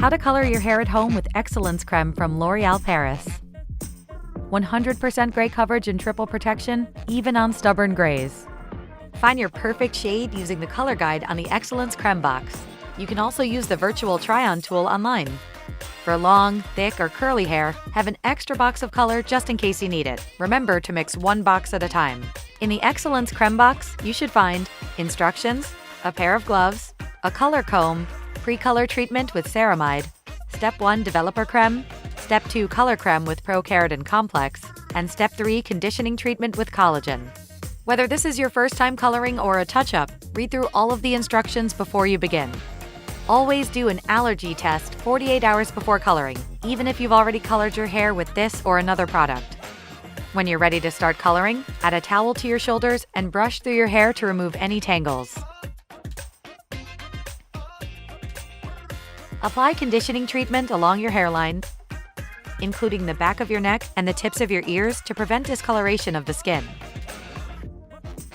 How to color your hair at home with Excellence Creme from L'Oréal Paris. 100% gray coverage and triple protection, even on stubborn grays. Find your perfect shade using the color guide on the Excellence Creme box. You can also use the virtual try-on tool online. For long, thick, or curly hair, have an extra box of color just in case you need it. Remember to mix one box at a time. In the Excellence Creme box, you should find instructions, a pair of gloves, a color comb, pre-color treatment with ceramide, Step 1 Developer Creme, Step 2 Color Creme with Pro Keratin Complex, and Step 3 Conditioning Treatment with Collagen. Whether this is your first time coloring or a touch-up, read through all of the instructions before you begin. Always do an allergy test 48 hours before coloring, even if you've already colored your hair with this or another product. When you're ready to start coloring, add a towel to your shoulders and brush through your hair to remove any tangles. Apply conditioning treatment along your hairline, including the back of your neck and the tips of your ears to prevent discoloration of the skin.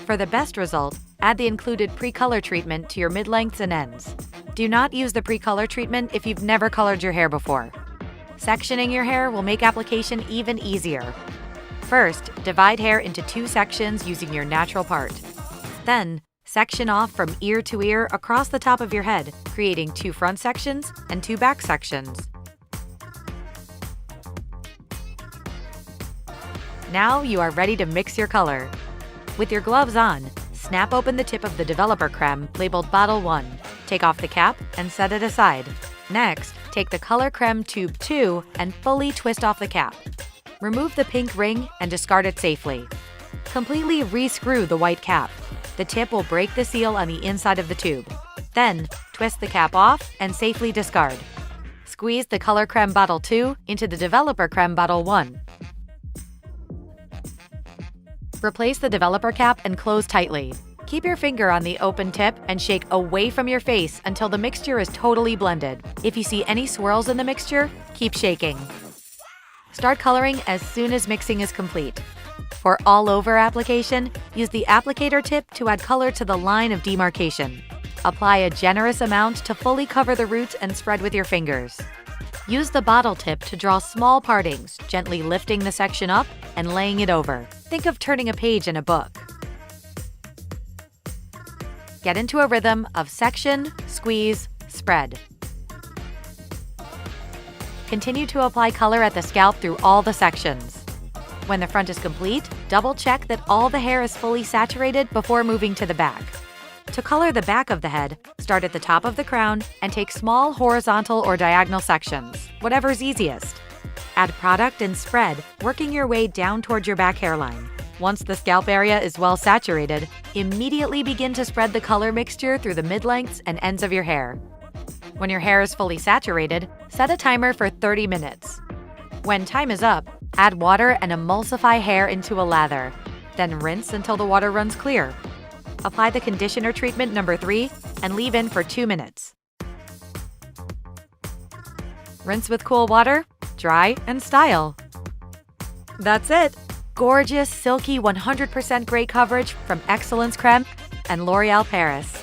For the best result, add the included pre-color treatment to your mid-lengths and ends. Do not use the pre-color treatment if you've never colored your hair before. Sectioning your hair will make application even easier. First, divide hair into 2 sections using your natural part. Then, section off from ear to ear across the top of your head, creating 2 front sections and 2 back sections. Now you are ready to mix your color. With your gloves on, snap open the tip of the Developer Creme labeled Bottle 1. Take off the cap and set it aside. Next, take the Color Creme Tube 2 and fully twist off the cap. Remove the pink ring and discard it safely. Completely re-screw the white cap. The tip will break the seal on the inside of the tube. Then, twist the cap off and safely discard. Squeeze the Color Creme Bottle 2 into the Developer Creme Bottle 1. Replace the developer cap and close tightly. Keep your finger on the open tip and shake away from your face until the mixture is totally blended. If you see any swirls in the mixture, keep shaking. Start coloring as soon as mixing is complete. For all-over application, use the applicator tip to add color to the line of demarcation. Apply a generous amount to fully cover the roots and spread with your fingers. Use the bottle tip to draw small partings, gently lifting the section up and laying it over. Think of turning a page in a book. Get into a rhythm of section, squeeze, spread. Continue to apply color at the scalp through all the sections. When the front is complete, double-check that all the hair is fully saturated before moving to the back. To color the back of the head, start at the top of the crown and take small horizontal or diagonal sections, whatever's easiest. Add product and spread, working your way down towards your back hairline. Once the scalp area is well saturated, immediately begin to spread the color mixture through the mid-lengths and ends of your hair. When your hair is fully saturated, set a timer for 30 minutes. When time is up, add water and emulsify hair into a lather. Then rinse until the water runs clear. Apply the conditioner treatment number 3 and leave in for 2 minutes. Rinse with cool water, dry, and style. That's it! Gorgeous, silky, 100% gray coverage from Excellence Creme and L'Oréal Paris.